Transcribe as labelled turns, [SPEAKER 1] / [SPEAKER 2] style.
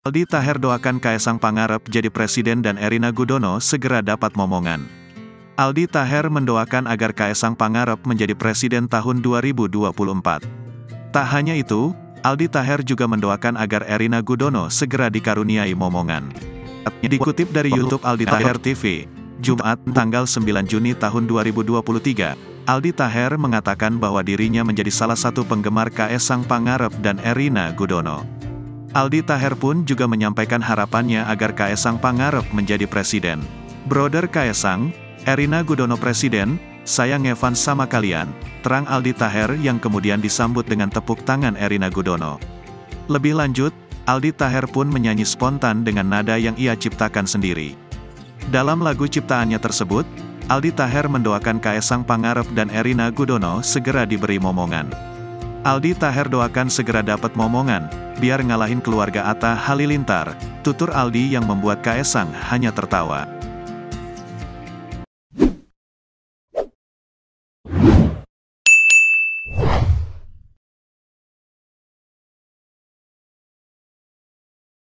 [SPEAKER 1] Aldi Taher doakan Kaesang Pangarep jadi presiden dan Erina Gudono segera dapat momongan. Aldi Taher mendoakan agar Kaesang Pangarep menjadi presiden tahun 2024. Tak hanya itu, Aldi Taher juga mendoakan agar Erina Gudono segera dikaruniai momongan. Dikutip dari YouTube Aldi Taher TV, Jumat, tanggal 9 Juni tahun 2023, Aldi Taher mengatakan bahwa dirinya menjadi salah satu penggemar Kaesang Pangarep dan Erina Gudono. Aldi Taher pun juga menyampaikan harapannya agar Kaesang Pangarep menjadi presiden. Brother Kaesang, Erina Gudono presiden, saya ngefans sama kalian, terang Aldi Taher yang kemudian disambut dengan tepuk tangan Erina Gudono. Lebih lanjut, Aldi Taher pun menyanyi spontan dengan nada yang ia ciptakan sendiri. Dalam lagu ciptaannya tersebut, Aldi Taher mendoakan Kaesang Pangarep dan Erina Gudono segera diberi momongan. Aldi Taher doakan segera dapat momongan, biar ngalahin keluarga Atta Halilintar, tutur Aldi yang membuat Kaesang hanya tertawa.